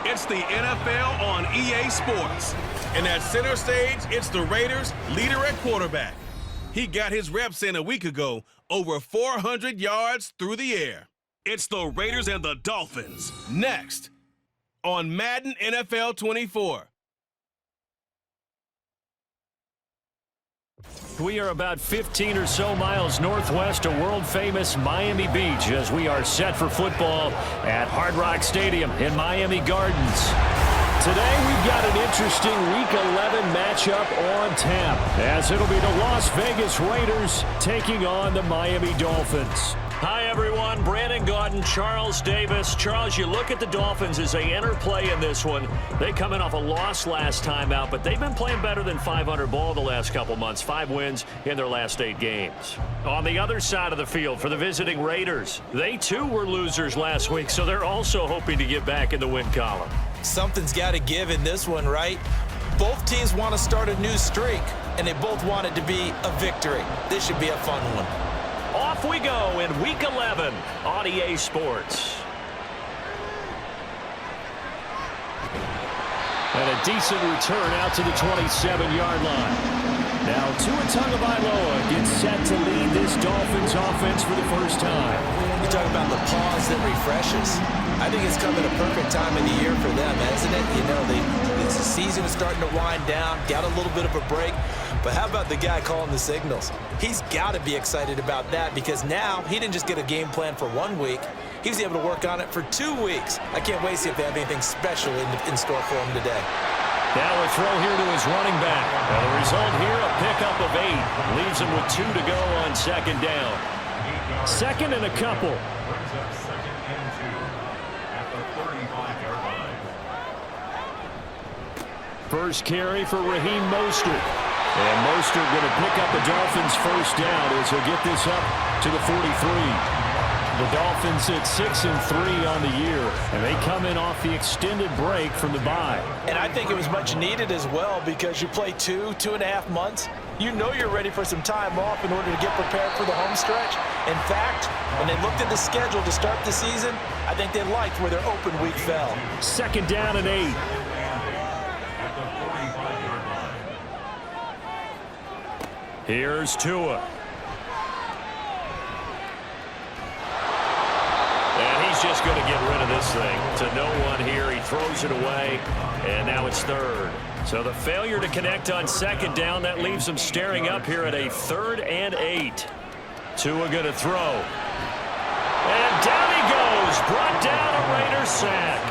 It's the NFL on EA Sports. And at center stage, it's the Raiders' leader at quarterback. He got his reps in a week ago, over 400 yards through the air. It's the Raiders and the Dolphins. Next on Madden NFL 24. We are about 15 or so miles northwest of world-famous Miami Beach as we are set for football at Hard Rock Stadium in Miami Gardens. Today we've got an interesting Week 11 matchup on tap as it'll be the Las Vegas Raiders taking on the Miami Dolphins. Hi, everyone. Brandon Gaudin, Charles Davis. Charles, you look at the Dolphins as they enter play in this one. They come in off a loss last time out, but they've been playing better than 500 ball the last couple months. 5 wins in their last 8 games. On the other side of the field for the visiting Raiders, they too were losers last week, so they're also hoping to get back in the win column. Something's got to give in this one, right? Both teams want to start a new streak, and they both want it to be a victory. This should be a fun one. Off we go in Week 11 on EA Sports. And a decent return out to the 27-yard line. Now Tua Tagovailoa gets set to lead this Dolphins offense for the first time. You talk about the pause that refreshes. I think it's coming a perfect time of the year for them, hasn't it? You know, the season is starting to wind down, got a little bit of a break. But how about the guy calling the signals? He's got to be excited about that because now he didn't just get a game plan for 1 week. He was able to work on it for 2 weeks. I can't wait to see if they have anything special in store for him today. Now a throw here to his running back. Now the result here, a pickup of 8. Leaves him with 2 to go on second down. Second and a couple. First carry for Raheem Mostert. And Mostert going to pick up the Dolphins' first down as he'll get this up to the 43. The Dolphins at 6-3 on the year, and they come in off the extended break from the bye. And I think it was much needed as well because you play 2.5 months. You know you're ready for some time off in order to get prepared for the home stretch. In fact, when they looked at the schedule to start the season, I think they liked where their open week fell. Second down and 8. Here's Tua. And he's just going to get rid of this thing. To no one here. He throws it away. And now it's third. So the failure to connect on second down, that leaves him staring up here at a 3rd and 8. Tua going to throw. And down he goes. Brought down a Raiders sack.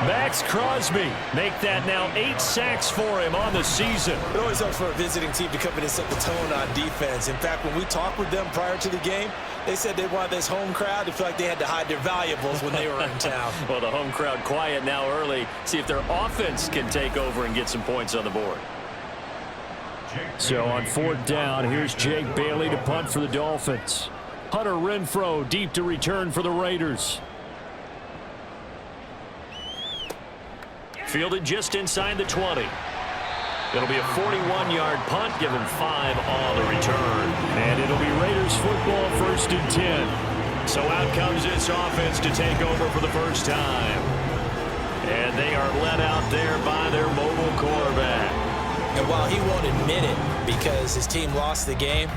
Max Crosby make that now 8 sacks for him on the season. It always helps for a visiting team to come in and set the tone on defense. In fact, when we talked with them prior to the game, they said they wanted this home crowd to feel like they had to hide their valuables when they were in town. Well, the home crowd quiet now early. See if their offense can take over and get some points on the board. So on 4th down, here's Jake Bailey to punt for the Dolphins. Hunter Renfrow deep to return for the Raiders. Fielded just inside the 20. It'll be a 41-yard punt, give him 5 on the return. And it'll be Raiders football 1st and 10. So out comes this offense to take over for the first time. And they are led out there by their mobile quarterback. And while he won't admit it because his team lost the game,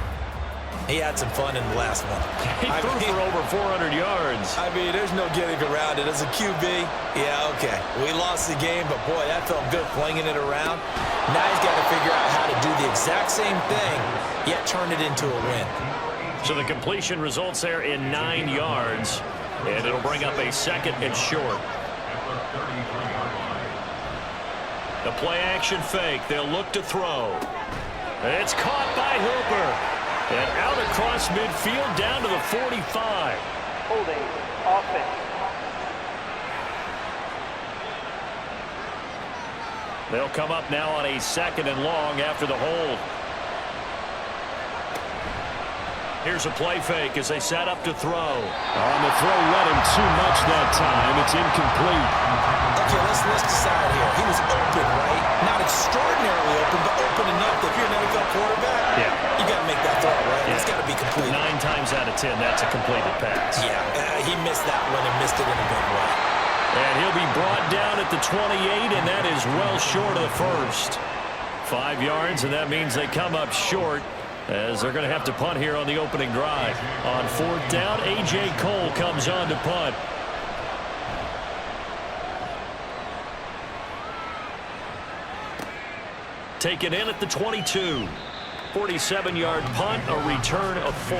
he had some fun in the last one. He threw for over 400 yards. I mean, there's no getting around it. As a QB, yeah, okay. We lost the game, but boy, that felt good flinging it around. Now he's got to figure out how to do the exact same thing, yet turn it into a win. So the completion results there in 9 yards, and it'll bring up a 2nd and short. The play-action fake. They'll look to throw. It's caught by Hooper. And out across midfield down to the 45. Holding offense. They'll come up now on a 2nd and long after the hold. Here's a play fake as they set up to throw. On the throw, let him too much that time. It's incomplete. Okay, let's decide here. He was open, right? Not extraordinarily open, but open enough that if you're an NFL quarterback, you got to make that throw, right? Yeah. It's got to be complete. 9 times out of 10, that's a completed pass. Yeah, he missed that one and missed it in a big way. And he'll be brought down at the 28, and that is well short of the first. 5 yards, and that means they come up short as they're going to have to punt here on the opening drive. On 4th down, A.J. Cole comes on to punt. Taken in at the 22. 47-yard punt, a return of 4.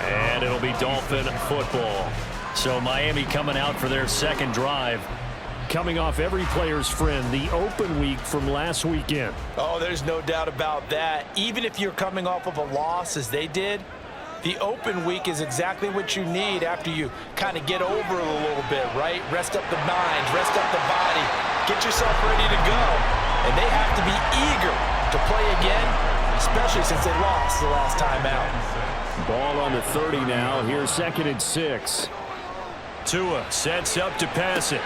And it'll be Dolphin football. So Miami coming out for their second drive. Coming off every player's friend, the open week from last weekend. Oh, there's no doubt about that. Even if you're coming off of a loss as they did, the open week is exactly what you need after you kind of get over it a little bit, right? Rest up the mind, rest up the body, get yourself ready to go. And they have to be eager to play again, especially since they lost the last time out. Ball on the 30 now. Here's 2nd and 6. Tua sets up to pass it.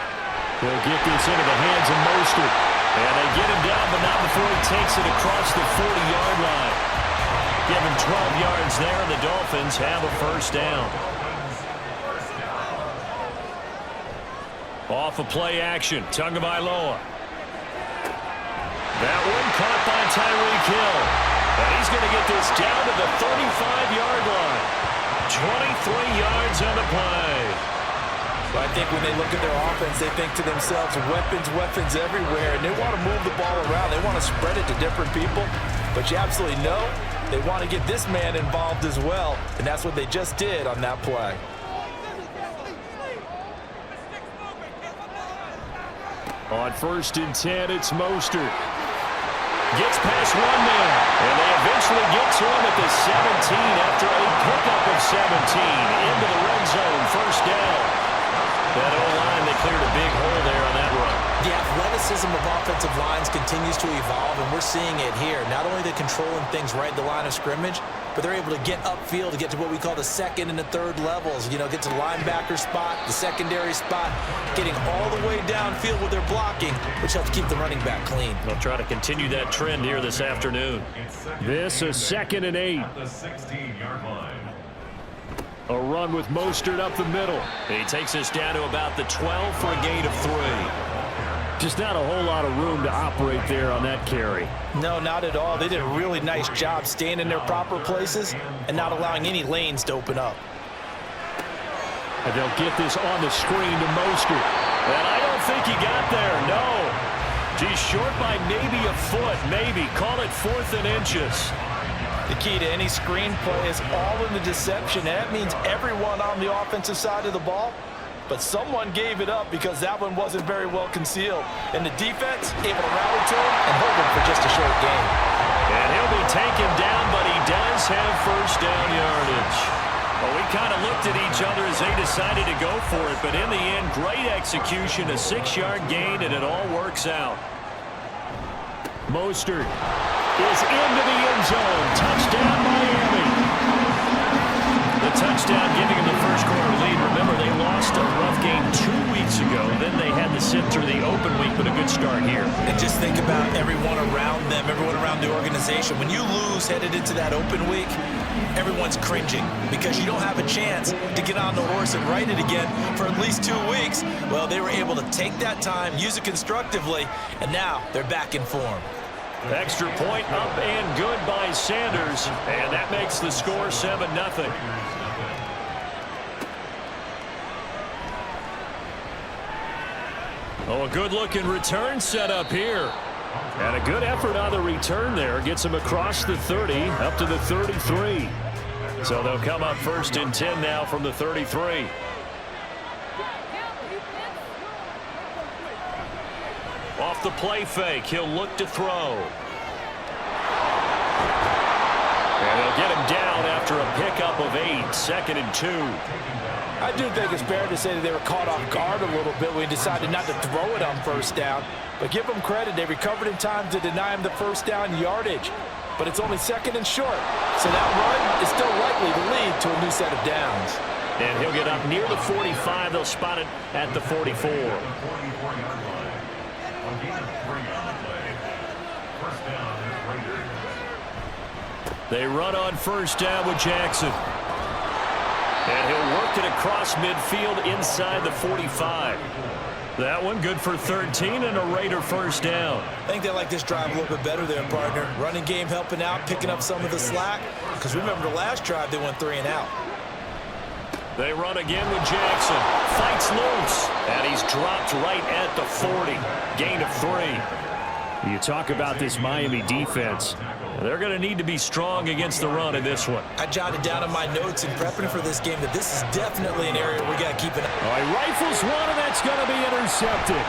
He'll get this into the hands of Mostert. And they get him down, but not before he takes it across the 40-yard line. Give him 12 yards there, and the Dolphins have a first down. Off of play action, Tagovailoa. That one caught by Tyreek Hill. And he's going to get this down to the 35-yard line. 23 yards on the play. I think when they look at their offense, they think to themselves, weapons, weapons everywhere, and they want to move the ball around. They want to spread it to different people, but you absolutely know they want to get this man involved as well, and that's what they just did on that play. On 1st and 10, it's Mostert. Gets past one man, and they eventually get to him at the 17 after a pickup of 17 into the red zone, first down. That O-line, they cleared a big hole there on that run. The athleticism of offensive lines continues to evolve, and we're seeing it here. Not only they're controlling things right at the line of scrimmage, but they're able to get upfield to get to what we call the 2nd and the 3rd levels. You know, get to the linebacker spot, the secondary spot, getting all the way downfield with their blocking, which helps keep the running back clean. They'll try to continue that trend here this afternoon. This is 2nd and 8. At the 16-yard line. A run with Mostert up the middle. He takes us down to about the 12 for a gain of 3. Just not a whole lot of room to operate there on that carry. No, not at all. They did a really nice job staying in their proper places and not allowing any lanes to open up. And they'll get this on the screen to Mostert. And I don't think he got there, no. He's short by maybe a foot, maybe. Call it 4th and inches. The key to any screen play is all in the deception. And that means everyone on the offensive side of the ball. But someone gave it up because that one wasn't very well concealed. And the defense able to rally to him and hold him for just a short game. And he'll be taken down, but he does have first down yardage. Well, we kind of looked at each other as they decided to go for it. But in the end, great execution, a 6-yard gain, and it all works out. Mostert is into the end zone. Touchdown, Miami. The touchdown giving him the first quarter lead. Remember, they lost a rough game 2 weeks ago. Then they had to sit through the open week, but a good start here. And just think about everyone around them, everyone around the organization. When you lose headed into that open week, everyone's cringing because you don't have a chance to get on the horse and ride it again for at least 2 weeks. Well, they were able to take that time, use it constructively, and now they're back in form. Extra point up and good by Sanders, and that makes the score 7-0. Oh, a good-looking return set up here. And a good effort on the return there. Gets him across the 30, up to the 33. So they'll come up 1st and 10 now from the 33. Off the play fake, he'll look to throw. And they'll get him down after a pickup of 8, 2nd and 2. I do think it's fair to say that they were caught off guard a little bit when he decided not to throw it on first down. But give them credit, they recovered in time to deny him the first down yardage. But it's only 2nd and short, so that run is still likely to lead to a new set of downs. And he'll get up near the 45. They'll spot it at the 44. They run on first down with Jackson. And he'll work it across midfield inside the 45. That one good for 13 and a Raider first down. I think they like this drive a little bit better there, partner. Running game helping out, picking up some of the slack. Because remember the last drive, they went 3 and out. They run again with Jackson. Fights loose. And he's dropped right at the 40. Gain of 3. You talk about this Miami defense. They're going to need to be strong against the run in this one. I jotted down in my notes in prepping for this game that this is definitely an area we got to keep an eye on. All right, rifles one, and that's going to be intercepted.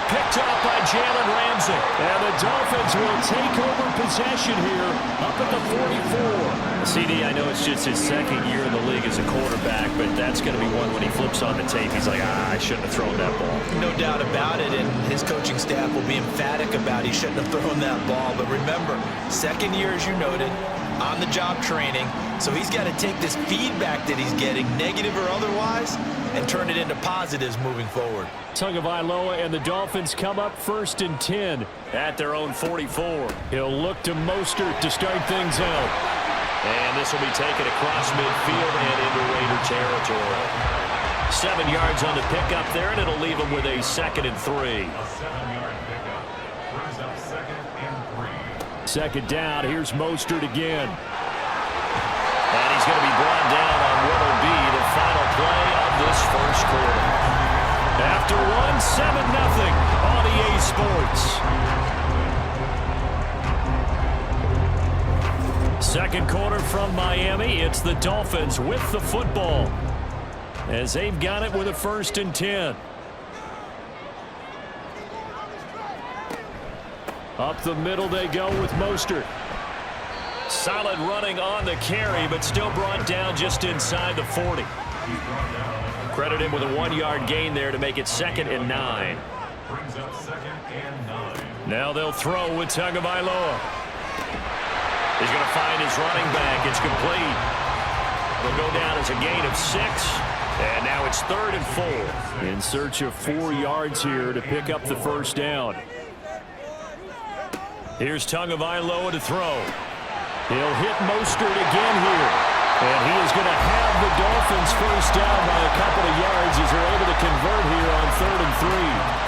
Picked off by Jalen Ramsey. And the Dolphins will take over possession here up at the 44. CD, I know it's just his second year in the league as a quarterback, but that's going to be one when he flips on the tape. He's like, I shouldn't have thrown that ball. No doubt about it, and his coaching staff will be emphatic about he shouldn't have thrown that ball. But remember, second year, as you noted, on-the-job training, so he's got to take this feedback that he's getting, negative or otherwise, and turn it into positives moving forward. Tagovailoa and the Dolphins come up 1st and 10 at their own 44. He'll look to Mostert to start things out. And this will be taken across midfield and into Raider territory. 7 yards on the pickup there, and it'll leave him with a 2nd and 3. A 7-yard pickup brings up 2nd and 3. Second down, here's Mostert again. And he's going to be brought down on what will be the final play of this first quarter. After one, 7-0 on EA Sports. Second quarter from Miami. It's the Dolphins with the football as they've got it with a 1st and 10. Up the middle they go with Mostert. Solid running on the carry, but still brought down just inside the 40. Credit him with a 1-yard gain there to make it 2nd and 9. Brings up 2nd and 9. Now they'll throw with Tagovailoa. He's going to find his running back. It's complete. They'll go down as a gain of 6. And now it's 3rd and 4. In search of 4 yards here to pick up the first down. Here's Tagovailoa to throw. He'll hit Mostert again here. And he is going to have the Dolphins first down by a couple of yards as they're able to convert here on 3rd and 3.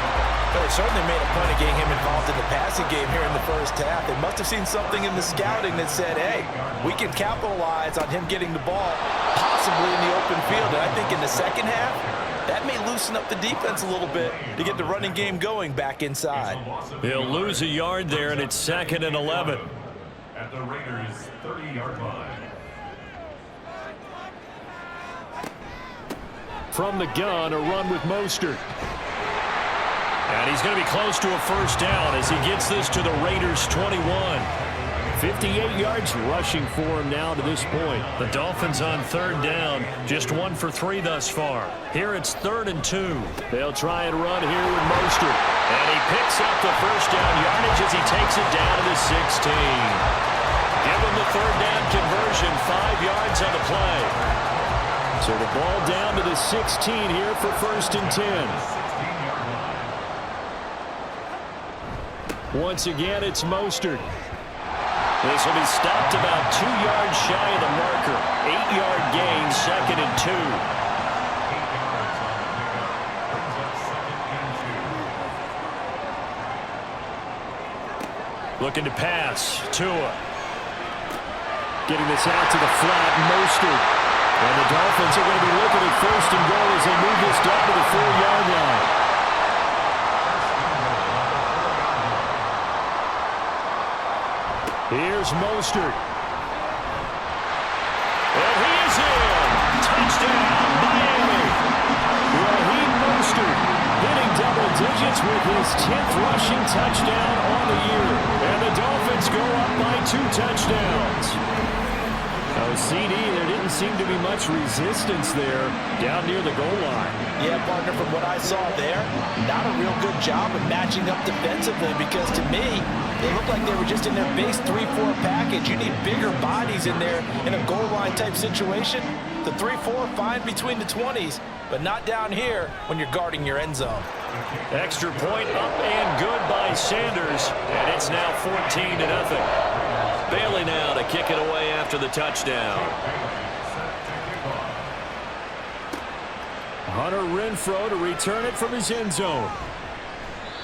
They certainly made a point of getting him involved in the passing game here in the first half. They must have seen something in the scouting that said, hey, we can capitalize on him getting the ball possibly in the open field. And I think in the second half, that may loosen up the defense a little bit to get the running game going back inside. He'll lose a yard there, and it's 2nd and 11. At the Raiders' 30-yard line. From the gun, a run with Mostert. And he's going to be close to a first down as he gets this to the Raiders' 21. 58 yards rushing for him now to this point. The Dolphins on 3rd down, just 1 for 3 thus far. Here it's 3rd and 2. They'll try and run here with Mostert. And he picks up the first down yardage as he takes it down to the 16. Give him the 3rd down conversion, 5 yards on the play. So the ball down to the 16 here for 1st and 10. Once again, it's Mostert. This will be stopped about 2 yards shy of the marker. 8-yard gain, 2nd and 2. 8 yards on the pickup. Brings up 2nd and 2. Looking to pass. Tua. Getting this out to the flat. Mostert. And the Dolphins are going to be looking at 1st and goal as they move this down to the 4-yard line. Here's Mostert. And he is in. Touchdown, Miami. Raheem Mostert hitting double digits with his 10th rushing touchdown on the year. And the Dolphins go up by 2 touchdowns. Oh, CD, there didn't seem to be much resistance there down near the goal line. Yeah, partner, from what I saw there, not a real good job of matching up defensively because to me, they looked like they were just in their base 3-4 package. You need bigger bodies in there in a goal line type situation. The 3-4 fine between the 20s, but not down here when you're guarding your end zone. Extra point up and good by Sanders, and it's now 14-0. Bailey now to kick it away after the touchdown. Hunter Renfrow to return it from his end zone.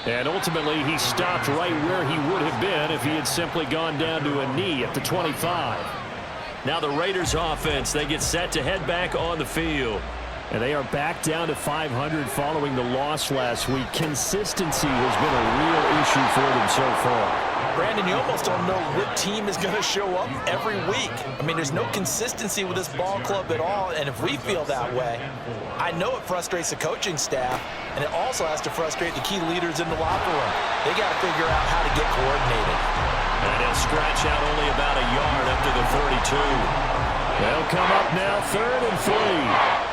And ultimately, he stopped right where he would have been if he had simply gone down to a knee at the 25. Now the Raiders offense, they get set to head back on the field. And they are back down to 500 following the loss last week. Consistency has been a real issue for them so far. Brandon, you almost don't know what team is going to show up every week. I mean, there's no consistency with this ball club at all, and if we feel that way, I know it frustrates the coaching staff, and it also has to frustrate the key leaders in the locker room. They got to figure out how to get coordinated. And he'll scratch out only about a yard up to the 32. They'll come up now 3rd and 3.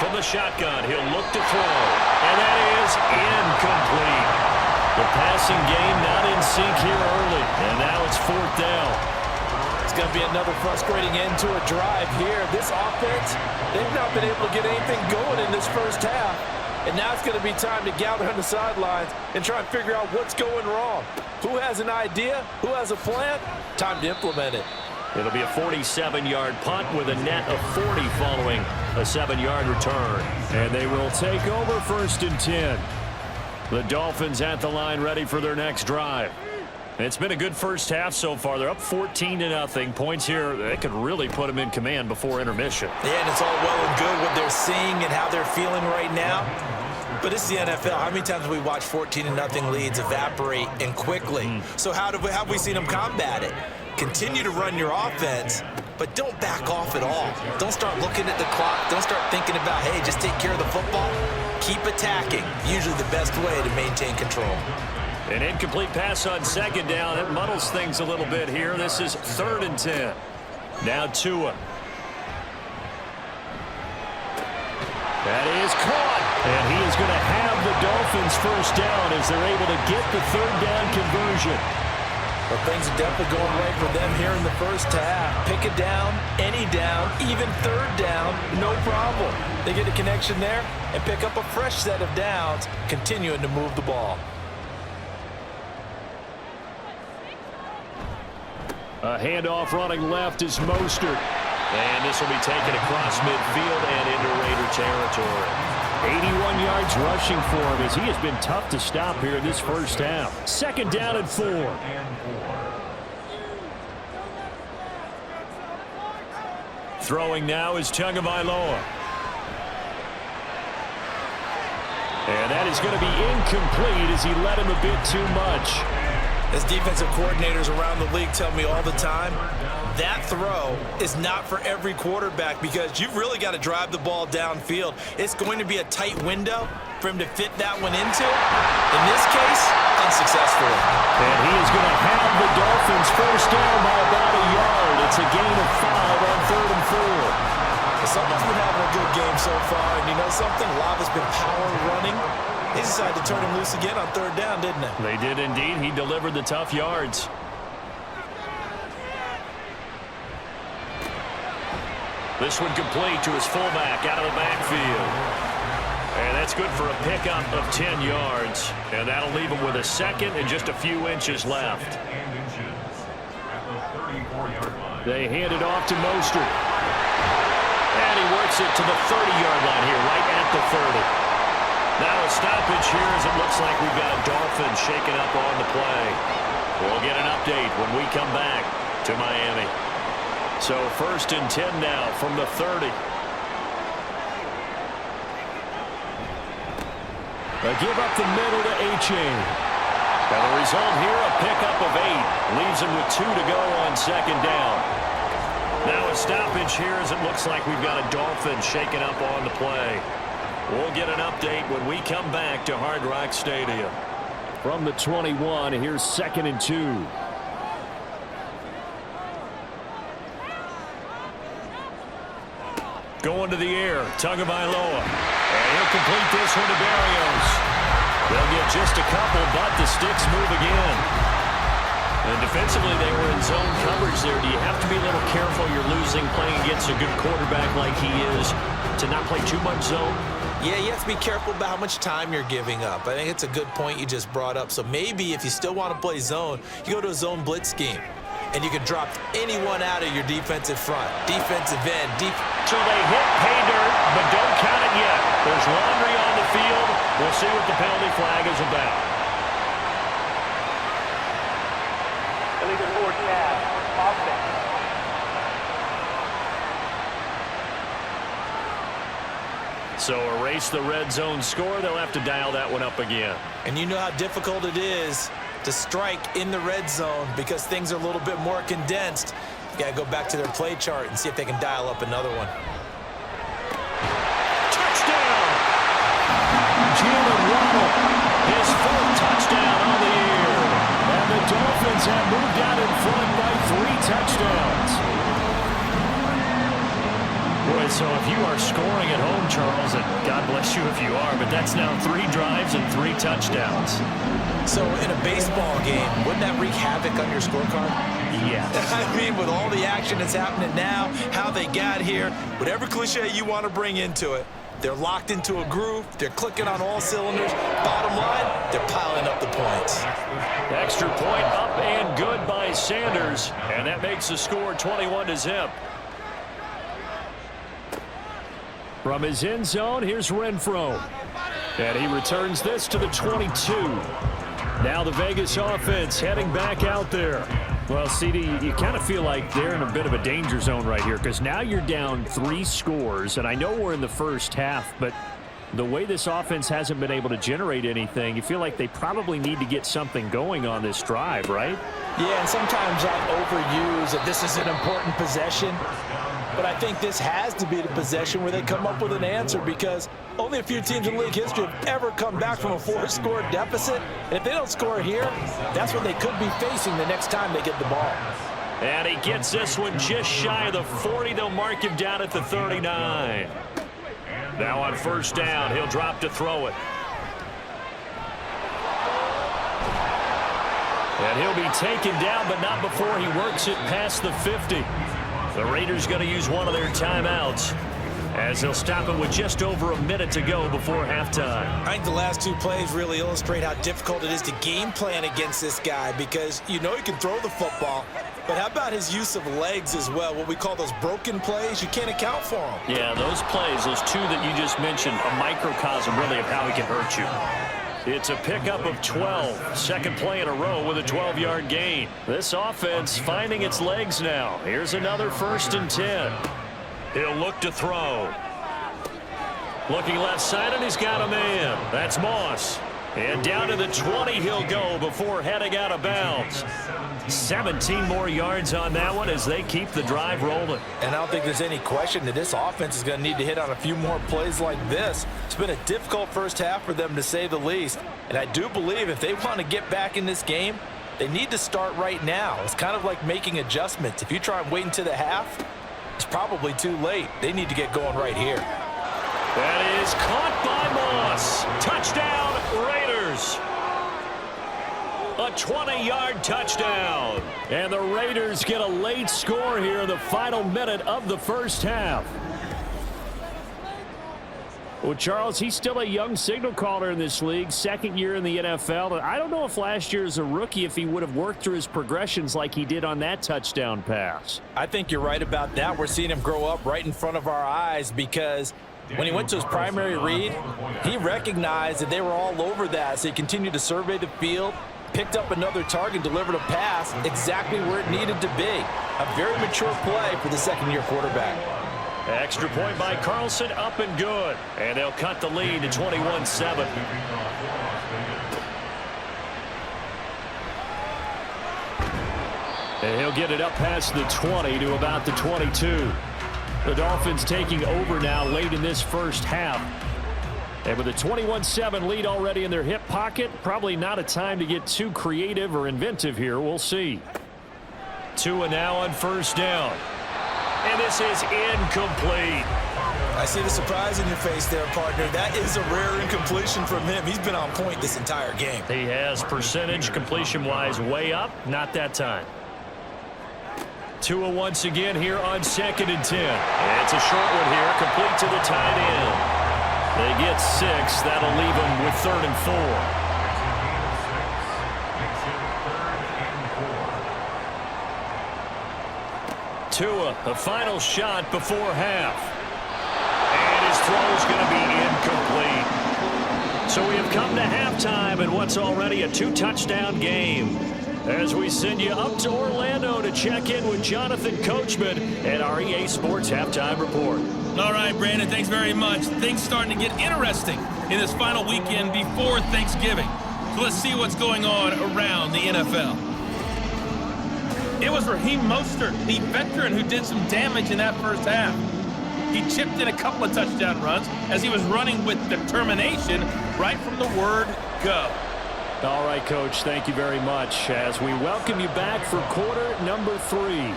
From the shotgun, he'll look to throw, and that is incomplete. The passing game not in sync here early, and now it's 4th down. It's going to be another frustrating end to a drive here. This offense, they've not been able to get anything going in this first half, and now it's going to be time to gather on the sidelines and try and figure out what's going wrong. Who has an idea? Who has a plan? Time to implement it. It'll be a 47-yard punt with a net of 40 following a 7-yard return. And they will take over 1st and 10. The Dolphins at the line ready for their next drive. It's been a good first half so far. They're up 14-0. Points here, they could really put them in command before intermission. Yeah, and it's all well and good what they're seeing and how they're feeling right now. But it's the NFL. How many times have we watched 14-0 leads evaporate and quickly? So how have we seen them combat it? Continue to run your offense, but don't back off at all. Don't start looking at the clock. Don't start thinking about, hey, just take care of the football. Keep attacking. Usually the best way to maintain control. An incomplete pass on 2nd down. It muddles things a little bit here. This is 3rd and 10. Now Tua. That is caught. And he is going to have the Dolphins 1st down as they're able to get the 3rd down conversion. Well, things are definitely going right for them here in the first half. Pick a down, any down, even 3rd down, no problem. They get a connection there and pick up a fresh set of downs, continuing to move the ball. A handoff running left is Mostert. And this will be taken across midfield and into Raider territory. 81 yards rushing for him as he has been tough to stop here in this first half. 2nd down and 4. Throwing now is Tagovailoa. And that is going to be incomplete as he led him a bit too much. As defensive coordinators around the league tell me all the time, that throw is not for every quarterback because you've really got to drive the ball downfield. It's going to be a tight window for him to fit that one into. In this case, unsuccessful. And he is going to have the Dolphins 1st down by about a yard. It's a gain of 5 on 3rd and 4. Someone's been having a good game so far, and you know something? A lot has been power running. They decided to turn him loose again on 3rd down, didn't they? They did indeed. He delivered the tough yards. This one complete to his fullback out of the backfield. And that's good for a pickup of 10 yards. And that'll leave him with a 2nd and just a few inches left. They hand it off to Mostert. And he works it to the 30-yard line here, right at the 30. Now a stoppage here as it looks like we've got a Dolphin shaking up on the play. We'll get an update when we come back to Miami. So 1st and 10 now from the 30. A give up the middle to A-Chain. Now the result here, a pickup of 8. Leaves him with 2 to go on 2nd down. Now a stoppage here as it looks like we've got a Dolphin shaking up on the play. We'll get an update when we come back to Hard Rock Stadium. From the 21, here's 2nd and 2. Going to the air, Tagovailoa. And he'll complete this one to Barrios. They'll get just a couple, but the sticks move again. And defensively, they were in zone coverage there. Do you have to be a little careful you're losing playing against a good quarterback like he is to not play too much zone? Yeah, you have to be careful about how much time you're giving up. I think it's a good point you just brought up. So maybe if you still want to play zone, you go to a zone blitz scheme. and you can drop anyone out of your defensive front. Defensive end, So they hit pay dirt, but don't count it yet. There's laundry on the field. We'll see what the penalty flag is about. Illegal forward pass, offense. So erase the red zone score. They'll have to dial that one up again. And you know how difficult it is to strike in the red zone because things are a little bit more condensed. You got to go back to their play chart and see if they can dial up another one. Touchdown! Jalen Waddle, his fourth touchdown on the year. And the Dolphins have moved out in front by 3 touchdowns. Boy, so if you are scoring at home, Charles, and God bless you if you are, but that's now 3 drives and 3 touchdowns. So in a baseball game, wouldn't that wreak havoc on your scorecard? Yes. I mean, with all the action that's happening now, how they got here, whatever cliche you want to bring into it, they're locked into a groove, they're clicking on all cylinders. Bottom line, they're piling up the points. Extra point up and good by Sanders, and that makes the score 21-0. From his end zone, here's Renfro. And he returns this to the 22. Now the Vegas offense heading back out there. Well, CD, you kind of feel like they're in a bit of a danger zone right here because now you're down 3 scores, and I know we're in the first half, but the way this offense hasn't been able to generate anything, you feel like they probably need to get something going on this drive, right? Yeah, and sometimes I overuse that this is an important possession. But I think this has to be the possession where they come up with an answer because only a few teams in league history have ever come back from a 4-score deficit. And if they don't score here, that's what they could be facing the next time they get the ball. And he gets this one just shy of the 40. They'll mark him down at the 39. Now on first down, he'll drop to throw it. And he'll be taken down, but not before he works it past the 50. The Raiders going to use one of their timeouts as they'll stop it with just over a minute to go before halftime. I think the last 2 plays really illustrate how difficult it is to game plan against this guy because you know he can throw the football, but how about his use of legs as well? What we call those broken plays, you can't account for them. Yeah, those plays, those 2 that you just mentioned, a microcosm really of how he can hurt you. It's a pickup of 12. Second play in a row with a 12-yard gain. This offense finding its legs now. Here's another 1st and 10. He'll look to throw. Looking left side, and he's got a man. That's Moss. And down to the 20 he'll go before heading out of bounds. 17 more yards on that one as they keep the drive rolling. And I don't think there's any question that this offense is going to need to hit on a few more plays like this. It's been a difficult first half for them, to say the least. And I do believe if they want to get back in this game, they need to start right now. It's kind of like making adjustments. If you try and wait until the half, it's probably too late. They need to get going right here. That is caught by Moss. Touchdown, Raiders. A 20-yard touchdown. And the Raiders get a late score here in the final minute of the first half. Well, Charles, he's still a young signal caller in this league, 2nd year in the NFL. I don't know if last year as a rookie, if he would have worked through his progressions like he did on that touchdown pass. I think you're right about that. We're seeing him grow up right in front of our eyes because when he went to his primary read, he recognized that they were all over that. So he continued to survey the field, picked up another target, delivered a pass exactly where it needed to be. A very mature play for the 2nd-year quarterback. Extra point by Carlson, up and good. And they'll cut the lead to 21-7. And he'll get it up past the 20 to about the 22. The Dolphins taking over now late in this first half. And with a 21-7 lead already in their hip pocket, probably not a time to get too creative or inventive here. We'll see. Tua now on first down. And this is incomplete. I see the surprise in your face there, partner. That is a rare incompletion from him. He's been on point this entire game. He has percentage completion-wise way up. Not that time. Tua once again here on 2nd and 10. And it's a short one here, complete to the tight end. They get 6. That'll leave them with 3rd and 4. Tua, the final shot before half. And his throw is going to be incomplete. So we have come to halftime in what's already a 2-touchdown game. As we send you up to Orlando to check in with Jonathan Coachman at our EA Sports Halftime Report. All right, Brandon, thanks very much. Things starting to get interesting in this final weekend before Thanksgiving. So let's see what's going on around the NFL. It was Raheem Mostert, the veteran, who did some damage in that first half. He chipped in a couple of touchdown runs as he was running with determination right from the word go. All right, Coach, thank you very much as we welcome you back for quarter number 3.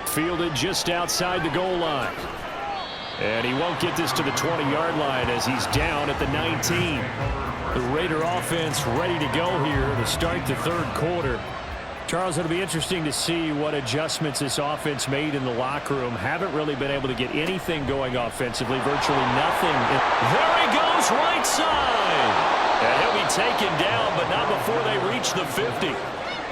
Fielded just outside the goal line. And he won't get this to the 20-yard line as he's down at the 19. The Raider offense ready to go here to start the third quarter. Charles, it'll be interesting to see what adjustments this offense made in the locker room. Haven't really been able to get anything going offensively, virtually nothing. There he goes, right side. And he'll be taken down, but not before they reach the 50.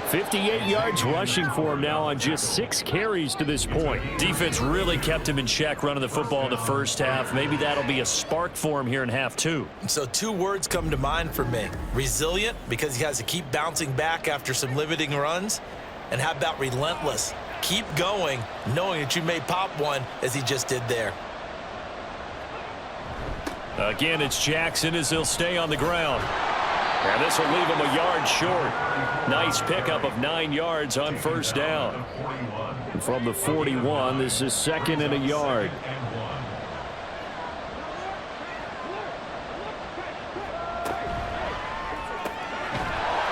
58 yards rushing for him now on just 6 carries to this point. Defense really kept him in check running the football in the first half. Maybe that'll be a spark for him here in half 2. So 2 words come to mind for me. Resilient, because he has to keep bouncing back after some limiting runs. And how about relentless? Keep going, knowing that you may pop one as he just did there. Again, it's Jackson as he'll stay on the ground. And this will leave him a yard short. Nice pickup of 9 yards on first down. From the 41, this is 2nd and a yard.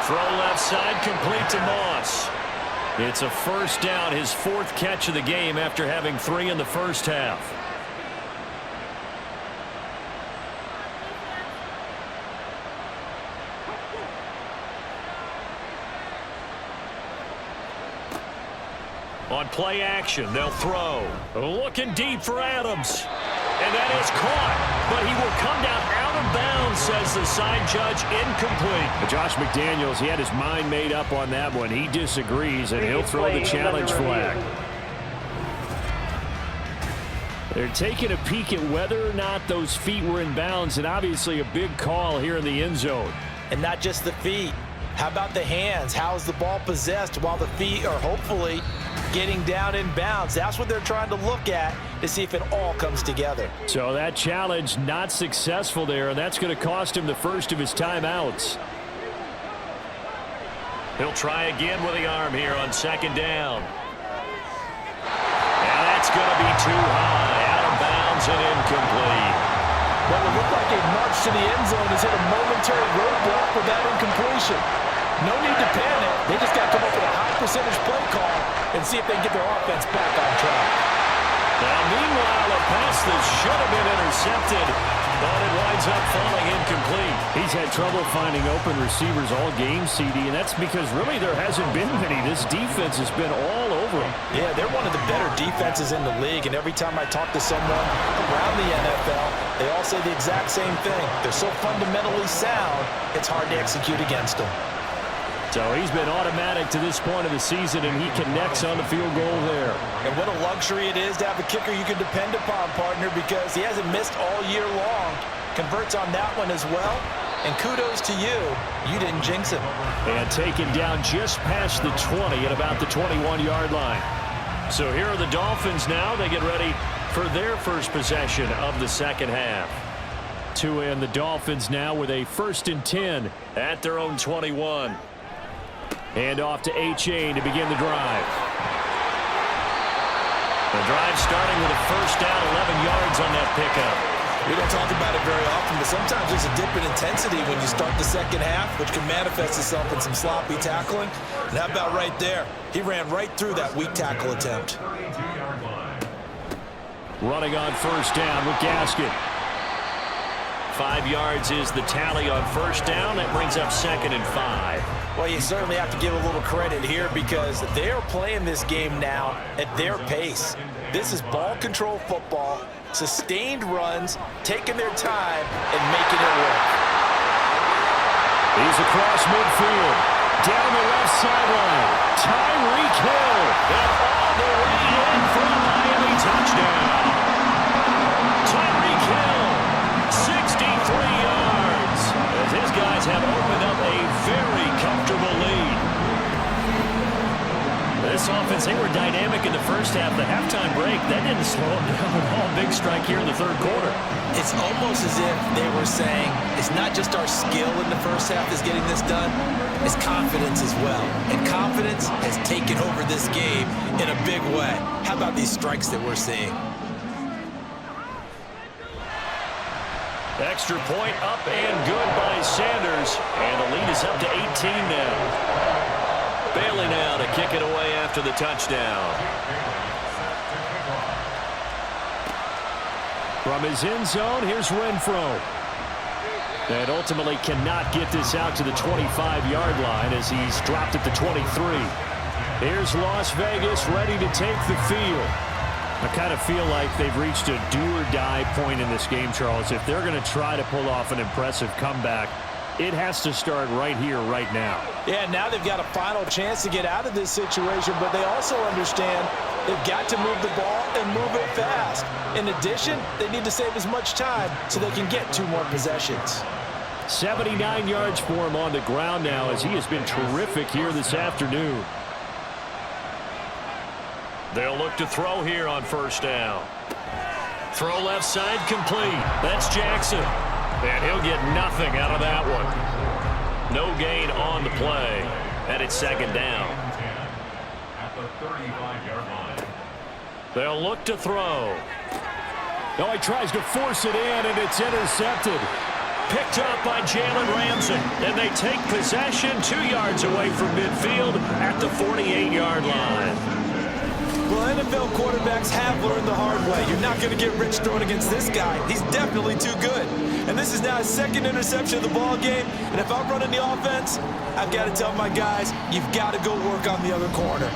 Throw left side, complete to Moss. It's a first down, his 4th catch of the game after having 3 in the first half. On play action, they'll throw. Looking deep for Adams. And that is caught. But he will come down out of bounds, says the side judge. Incomplete. Josh McDaniels, he had his mind made up on that one. He disagrees, and he'll throw the challenge flag. They're taking a peek at whether or not those feet were in bounds, and obviously a big call here in the end zone. And not just the feet. How about the hands? How is the ball possessed while the feet are hopefully getting down in bounds? That's what they're trying to look at to see if it all comes together. So that challenge not successful there, and that's going to cost him the first of his timeouts. He'll try again with the arm here on 2nd down. And that's going to be too high, out of bounds and incomplete. What would look like a march to the end zone has hit a momentary roadblock with that incompletion. No need to panic. They just got to come up with a high percentage play call and see if they can get their offense back on track. Now, meanwhile, a pass that should have been intercepted, but it winds up falling incomplete. He's had trouble finding open receivers all game, CD, and that's because really there hasn't been many. This defense has been all over him. Yeah, they're one of the better defenses in the league, and every time I talk to someone around the NFL, they all say the exact same thing. They're so fundamentally sound, it's hard to execute against them. So he's been automatic to this point of the season, and he connects on the field goal there. And what a luxury it is to have a kicker you can depend upon, partner, because he hasn't missed all year long. Converts on that one as well. And kudos to you. You didn't jinx him. And taken down just past the 20 at about the 21-yard line. So here are the Dolphins now. They get ready for their first possession of the second half. Tua and the Dolphins now with a 1st and 10 at their own 21. Hand off to A-Chain to begin the drive. The drive starting with a first down, 11 yards on that pickup. We don't talk about it very often, but sometimes there's a dip in intensity when you start the second half, which can manifest itself in some sloppy tackling. And how about right there? He ran right through that weak tackle attempt. Running on first down with Gaskin. 5 yards is the tally on first down. That brings up 2nd and 5. Well, you certainly have to give a little credit here because they are playing this game now at their pace. This is ball control football, sustained runs, taking their time, and making it work. He's across midfield. down the left sideline. Tyreek Hill. And all the way in for a Miami touchdown. Tyreek Hill, 63 yards. As his guys have opened up a very comfortable lead. This offense, they were dynamic in the first half. The halftime break, that didn't slow them down at all. Big strike here in the third quarter. It's almost as if they were saying, it's not just our skill in the first half that's getting this done, it's confidence as well. And confidence has taken over this game in a big way. How about these strikes that we're seeing? Extra point up and good by Sanders. And the lead is up to 18 now. Bailey now to kick it away after the touchdown. From his end zone, here's Renfro. And ultimately cannot get this out to the 25-yard line as he's dropped at the 23. Here's Las Vegas ready to take the field. I kind of feel like they've reached a do-or-die point in this game, Charles. If they're going to try to pull off an impressive comeback, it has to start right here, right now. Yeah, now they've got a final chance to get out of this situation, but they also understand they've got to move the ball and move it fast. In addition, they need to save as much time so they can get 2 more possessions. 79 yards for him on the ground now as he has been terrific here this afternoon. They'll look to throw here on first down. Throw left side complete. That's Jackson. And he'll get nothing out of that one. No gain on the play. And it's second down. At the 35-yard line. They'll look to throw. No, he tries to force it in, and it's intercepted. Picked up by Jalen Ramsey. And they take possession 2 yards away from midfield at the 48-yard line. Well, NFL quarterbacks have learned the hard way. You're not going to get rich throwing against this guy. He's definitely too good. And this is now his second interception of the ball game. And if I'm running the offense, I've got to tell my guys, you've got to go work on the other corner.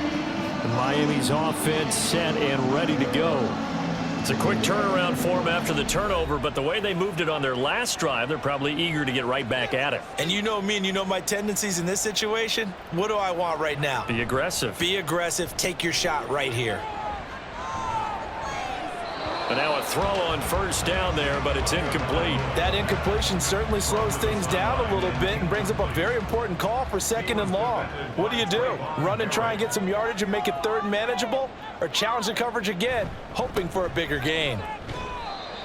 Miami's offense set and ready to go. It's a quick turnaround for them after the turnover, but the way they moved it on their last drive, they're probably eager to get right back at it. And you know me and you know my tendencies in this situation. What do I want right now? Be aggressive. Be aggressive. Take your shot right here. And now a throw on first down there, but it's incomplete. That incompletion certainly slows things down a little bit and brings up a very important call for second and long. What do? Run and try and get some yardage and make it third and manageable? Or challenge the coverage again, hoping for a bigger gain?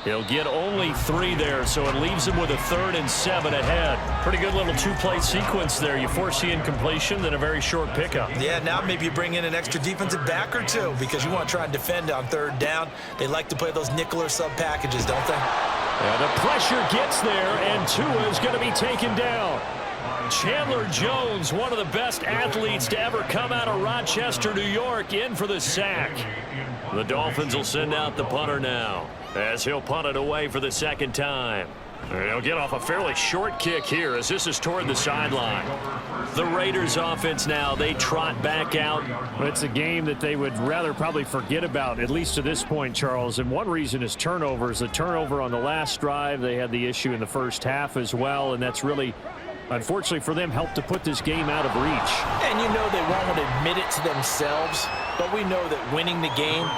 He'll get only 3 there, so it leaves him with a 3rd and 7 ahead. Pretty good little 2-play sequence there. You force the incompletion, then a very short pickup. Yeah, now maybe you bring in an extra defensive back or 2 because you want to try and defend on 3rd down. They like to play those nickel or sub packages, don't they? Yeah, the pressure gets there, and Tua is going to be taken down. Chandler Jones, one of the best athletes to ever come out of Rochester, New York, in for the sack. The Dolphins will send out the punter now, as he'll punt it away for the second time. He'll get off a fairly short kick here as this is toward the sideline. The Raiders offense now, they trot back out. It's a game that they would rather probably forget about, at least to this point, Charles. And one reason is turnovers. The turnover on the last drive, they had the issue in the first half as well, and that's really, unfortunately for them, helped to put this game out of reach. And you know they won't admit it to themselves, but we know that winning the game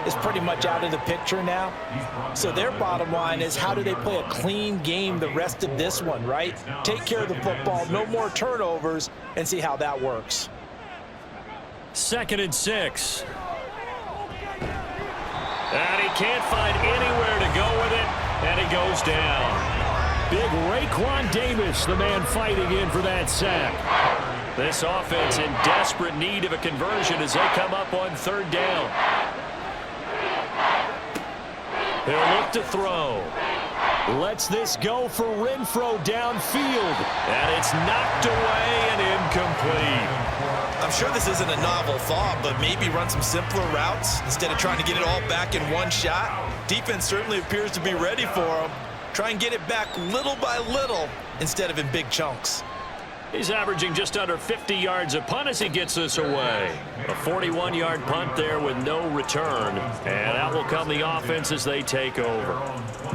is pretty much out of the picture now. So their bottom line is, how do they play a clean game the rest of this one, right? Take care of the football, no more turnovers, and see how that works. 2nd and 6. And he can't find anywhere to go with it, and he goes down. Big Raekwon Davis, the man fighting in for that sack. This offense in desperate need of a conversion as they come up on 3rd down. He'll look to throw. Lets this go for Renfro downfield. And it's knocked away and incomplete. I'm sure this isn't a novel thought, but maybe run some simpler routes instead of trying to get it all back in one shot. Defense certainly appears to be ready for him. Try and get it back little by little instead of in big chunks. He's averaging just under 50 yards a punt as he gets this away. A 41-yard punt there with no return. And out will come the offense as they take over.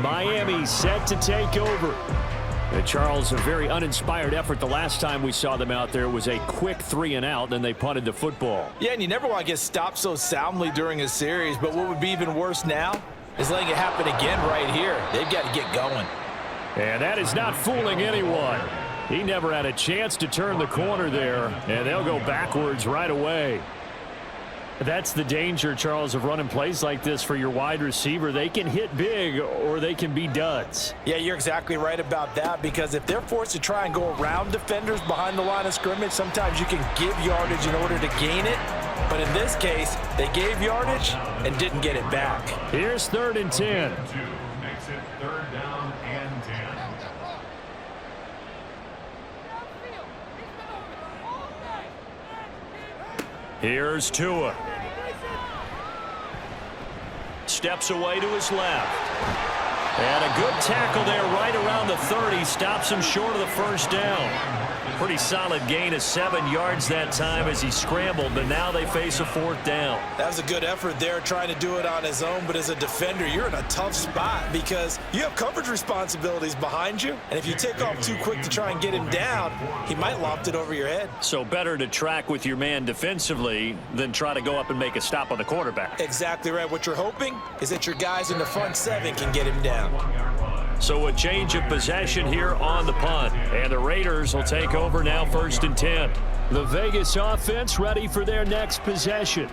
Miami set to take over. Charles, a very uninspired effort. The last time we saw them out there was a quick 3-and-out, then they punted the football. Yeah, and you never want to get stopped so soundly during a series, but what would be even worse now is letting it happen again right here. They've got to get going. And that is not fooling anyone. He never had a chance to turn the corner there, and they'll go backwards right away. That's the danger, Charles, of running plays like this for your wide receiver. They can hit big or they can be duds. Yeah, you're exactly right about that, because if they're forced to try and go around defenders behind the line of scrimmage, sometimes you can give yardage in order to gain it. But in this case, they gave yardage and didn't get it back. Here's 3rd and 10. Makes it 3rd down and 10. Here's Tua. Steps away to his left. And a good tackle there right around the 30. Stops him short of the first down. Pretty solid gain of 7 yards that time as he scrambled, but now they face a 4th down. That was a good effort there, trying to do it on his own, but as a defender, you're in a tough spot because you have coverage responsibilities behind you, and if you take off too quick to try and get him down, he might loft it over your head. So better to track with your man defensively than try to go up and make a stop on the quarterback. Exactly right. What you're hoping is that your guys in the front 7 can get him down. So a change of possession here on the punt. And the Raiders will take over now 1st and 10. The Vegas offense ready for their next possession.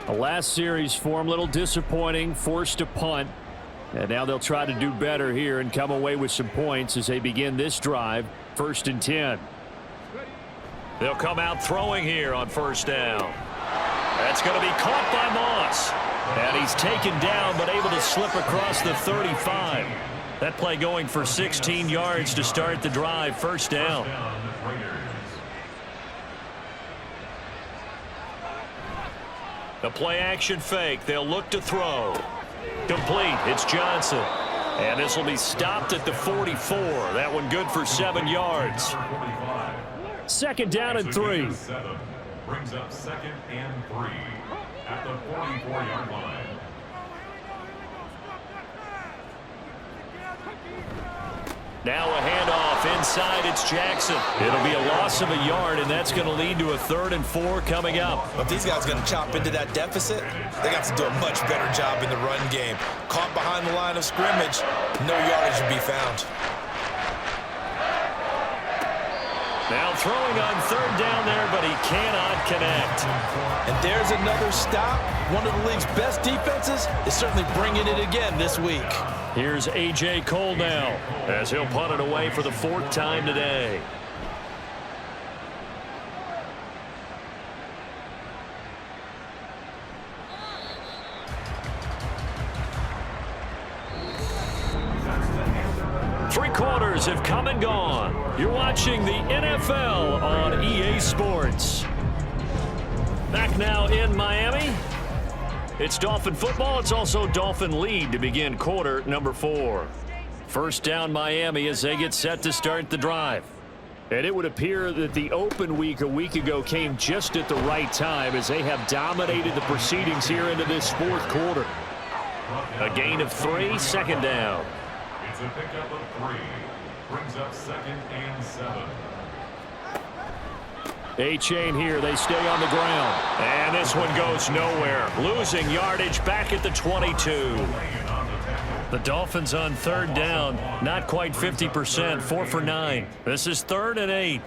The last series for them, a little disappointing, forced to punt. And now they'll try to do better here and come away with some points as they begin this drive, 1st and 10. They'll come out throwing here on 1st down. That's going to be caught by Moss. And he's taken down but able to slip across the 35. That play going for 16 yards to start the drive, 1st down. The play action fake. They'll look to throw. Complete. It's Johnson. And this will be stopped at the 44. That one good for 7 yards. 2nd down and 3. Brings up 2nd and 3 at the 44-yard line. Now a handoff inside. It's Jackson. It'll be a loss of a yard, and that's going to lead to a 3rd and 4 coming up. Well, if these guys are going to chop into that deficit, they got to do a much better job in the run game. Caught behind the line of scrimmage, no yardage to be found. Now throwing on 3rd down there, but he cannot connect. And there's another stop. One of the league's best defenses is certainly bringing it again this week. Here's A.J. Cole now as he'll punt it away for the 4th time today. Three quarters have come and gone. You're watching the NFL on EA Sports. Back now in Miami. It's Dolphin football. It's also Dolphin lead to begin quarter number 4. 1st down Miami as they get set to start the drive. And it would appear that the open week a week ago came just at the right time as they have dominated the proceedings here into this 4th quarter. A gain of 3, 2nd down. It's a pickup of 3. Brings up 2nd and 7. A-chain here. They stay on the ground. And this one goes nowhere. Losing yardage back at the 22. The Dolphins on 3rd down. Not quite 50%. 4 for 9. This is 3rd and 8.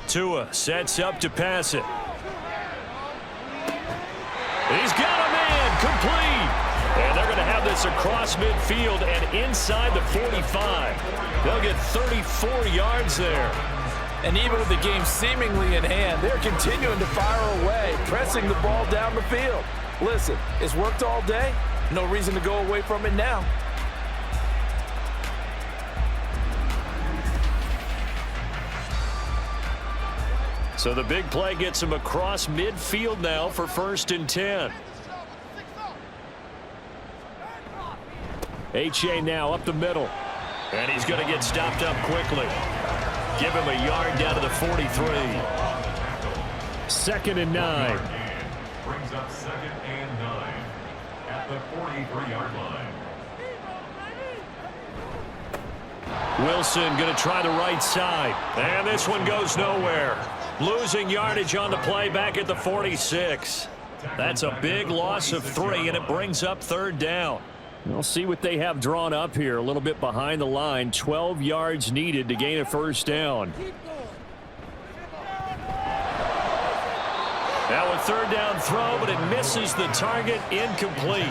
Tua sets up to pass it. He's got a man. Complete. And they're going to have this across midfield and inside the 45. They'll get 34 yards there. And even with the game seemingly in hand, they're continuing to fire away, pressing the ball down the field. Listen, it's worked all day. No reason to go away from it now. So the big play gets him across midfield now for 1st and 10. H.A. now up the middle. And he's going to get stopped up quickly. Give him a yard down to the 43. 2nd and 9. Brings up 2nd and 9. at the 43-yard line. Wilson going to try the right side. And this one goes nowhere. Losing yardage on the play back at the 46. That's a big loss of 3, and it brings up 3rd down. We'll see what they have drawn up here. A little bit behind the line. 12 yards needed to gain a 1st down. Now a 3rd down throw, but it misses the target. Incomplete.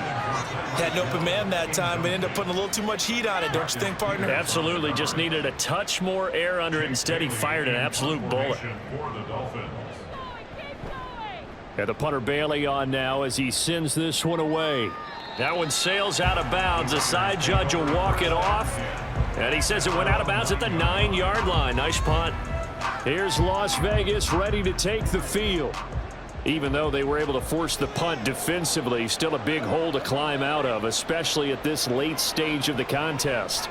Had an open man that time, but ended up putting a little too much heat on it, don't you think, partner? Absolutely. Just needed a touch more air under it. Instead, he fired an absolute bullet. For the Dolphins. And the punter Bailey on now as he sends this one away. That one sails out of bounds. The side judge will walk it off. And he says it went out of bounds at the 9-yard line. Nice punt. Here's Las Vegas ready to take the field. Even though they were able to force the punt defensively, still a big hole to climb out of, especially at this late stage of the contest.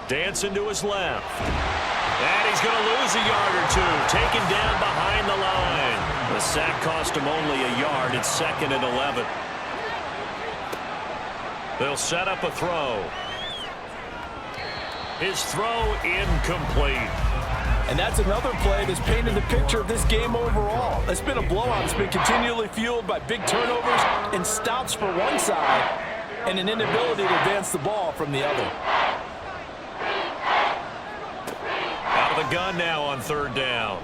Dancing to his left. And he's going to lose a yard or 2. Taken down behind the line. The sack cost him only a yard. It's 2nd and 11. They'll set up a throw. His throw incomplete. And that's another play that's painted the picture of this game overall. It's been a blowout. It's been continually fueled by big turnovers and stops for one side and an inability to advance the ball from the other. Out of the gun now on 3rd down.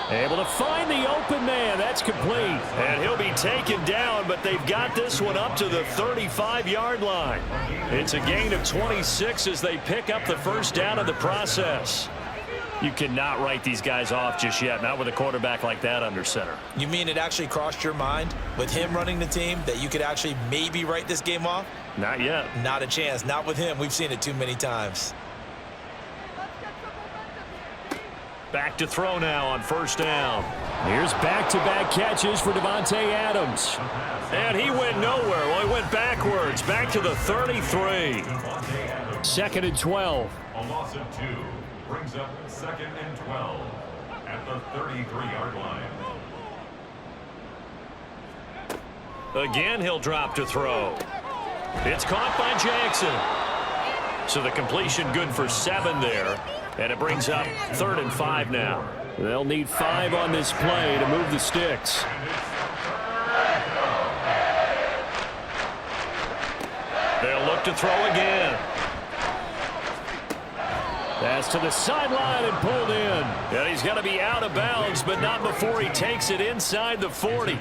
Able to find the open man. That's complete. And he'll be taken down, but they've got this one up to the 35-yard line. It's a gain of 26 as they pick up the 1st down of the process. You cannot write these guys off just yet, not with a quarterback like that under center. You mean it actually crossed your mind with him running the team that you could actually maybe write this game off? Not yet. Not a chance. Not with him. We've seen it too many times. Back to throw now on 1st down. Here's back-to-back catches for Davante Adams. And he went nowhere. Well, he went backwards. Back to the 33. 2nd and 12. A loss of 2 brings up 2nd and 12 at the 33-yard line. Again, he'll drop to throw. It's caught by Jackson. So the completion good for 7 there. And it brings up 3rd and 5 now. They'll need 5 on this play to move the sticks. They'll look to throw again. Pass to the sideline and pulled in. And he's going to be out of bounds, but not before he takes it inside the 40.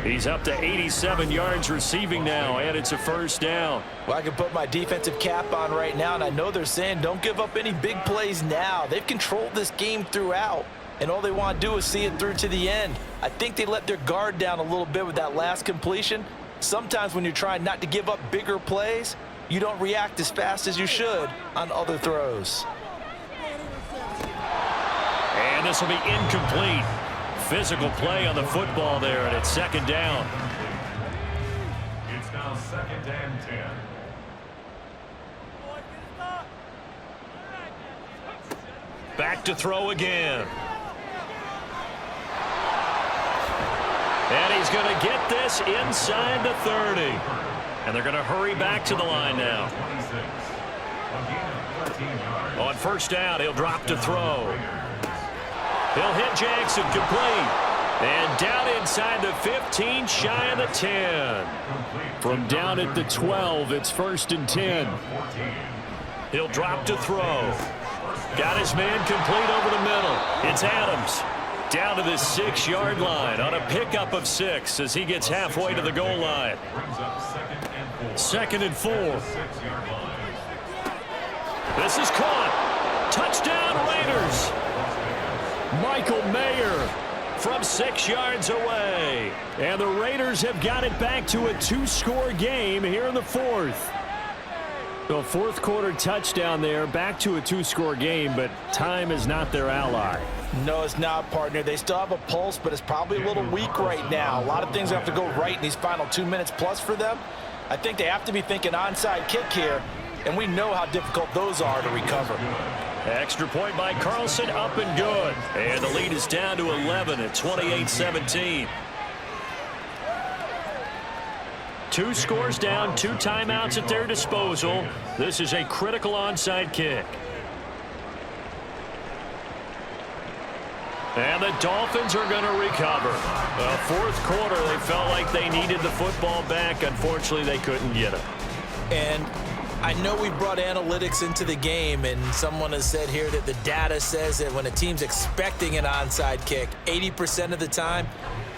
He's up to 87 yards receiving now, and it's a 1st down. Well, I can put my defensive cap on right now, and I know they're saying don't give up any big plays now. They've controlled this game throughout, and all they want to do is see it through to the end. I think they let their guard down a little bit with that last completion. Sometimes when you're trying not to give up bigger plays, you don't react as fast as you should on other throws. And this will be incomplete. Physical play on the football there, and it's 2nd down. It's now 2nd and 10. Back to throw again. And he's going to get this inside the 30. And they're going to hurry back to the line now. 26. A gain of 13 yards. On 1st down, he'll drop to throw. He'll hit Jackson, complete. And down inside the 15, shy of the 10. From down at the 12, it's 1st and 10. He'll drop to throw. Got his man complete over the middle. It's Adams. Down to the 6-yard line on a pickup of 6 as he gets halfway to the goal line. 2nd and 4. This is caught. Touchdown, Raiders. Michael Mayer from 6 yards away. And the Raiders have got it back to a 2-score game here in the 4th. So 4th quarter touchdown there, back to a 2-score game, but time is not their ally. No, it's not, partner. They still have a pulse, but it's probably a little weak right now. A lot of things have to go right in these final 2 minutes plus for them. I think they have to be thinking onside kick here, and we know how difficult those are to recover. Extra point by Carlson, up and good. And the lead is down to 11 at 28-17. 2 scores down, 2 timeouts at their disposal. This is a critical onside kick. And the Dolphins are going to recover. Fourth quarter, they felt like they needed the football back. Unfortunately, they couldn't get it. And I know we brought analytics into the game, and someone has said here that the data says that when a team's expecting an onside kick, 80% of the time,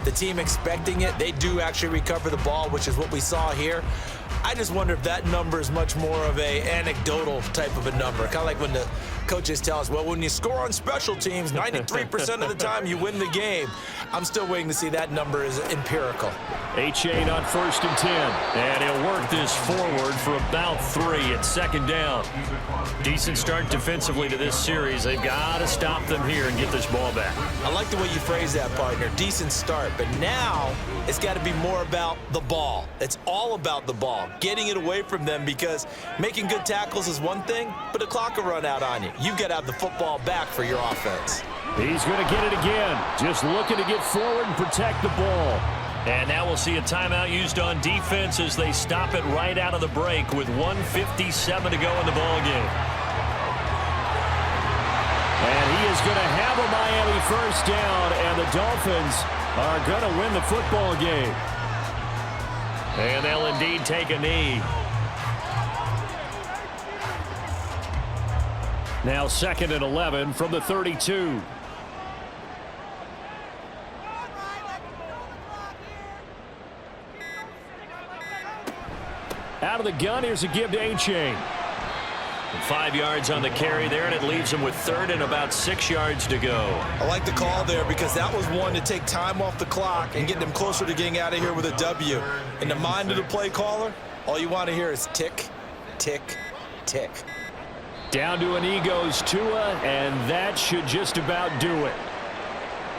the team expecting it, they do actually recover the ball, which is what we saw here. I just wonder if that number is much more of a anecdotal type of a number. Kind of like when the coaches tell us, well, when you score on special teams, 93% of the time you win the game. I'm still waiting to see that number is empirical. H.A. on 1st and 10. And he'll work this forward for about 3 at 2nd down. Decent start defensively to this series. They've got to stop them here and get this ball back. I like the way you phrase that, partner. Decent start. But now it's got to be more about the ball. It's all about the ball. Getting it away from them, because making good tackles is one thing, but the clock will run out on you. You've got to have the football back for your offense. He's going to get it again. Just looking to get forward and protect the ball. And now we'll see a timeout used on defense as they stop it right out of the break with 1:57 to go in the ball game. And he is going to have a Miami first down, and the Dolphins are going to win the football game. And they'll indeed take a knee. Now 2nd and 11 from the 32. Out of the gun, here's a give to A-Chain. 5 yards on the carry there, and it leaves him with 3rd and about 6 yards to go. I like the call there, because that was one to take time off the clock and get them closer to getting out of here with a W. In the mind of the play caller, all you want to hear is tick, tick, tick. Down to a knee goes Tua, and that should just about do it.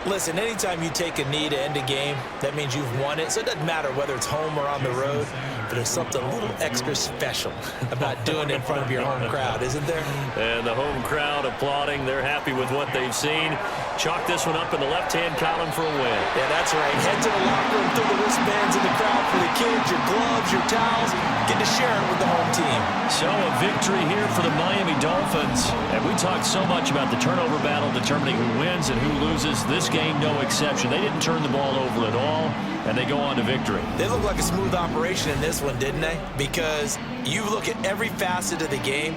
Listen, anytime you take a knee to end a game, that means you've won it. So it doesn't matter whether it's home or on the road, but there's something a little extra special about doing it in front of your home crowd, isn't there? And the home crowd applauding. They're happy with what they've seen. Chalk this one up in the left-hand column for a win. Yeah, that's right. Head to the locker room, throw the wristbands in the crowd for the kids, your gloves, your towels. Get to share it with the home team. So a victory here for the Miami Dolphins. And we talked so much about the turnover battle determining who wins and who loses. This game, no exception. They didn't turn the ball over at all, and they go on to victory. They look like a smooth operation in this one, didn't they? Because you look at every facet of the game,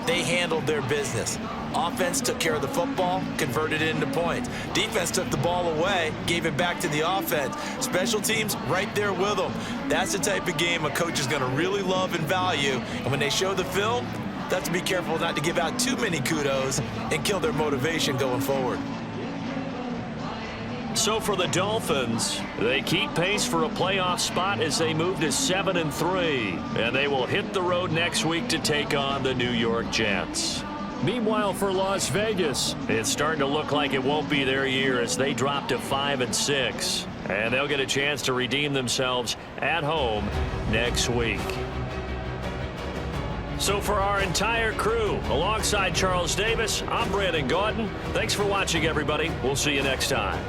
they handled their business. Offense took care of the football, converted it into points. Defense took the ball away, gave it back to the offense. Special teams, right there with them. That's the type of game a coach is going to really love and value. And when they show the film, they have to be careful not to give out too many kudos and kill their motivation going forward. So for the Dolphins, they keep pace for a playoff spot as they move to 7-3. And they will hit the road next week to take on the New York Jets. Meanwhile, for Las Vegas, it's starting to look like it won't be their year as they drop to 5-6. And they'll get a chance to redeem themselves at home next week. So for our entire crew, alongside Charles Davis, I'm Brandon Gaudin. Thanks for watching, everybody. We'll see you next time.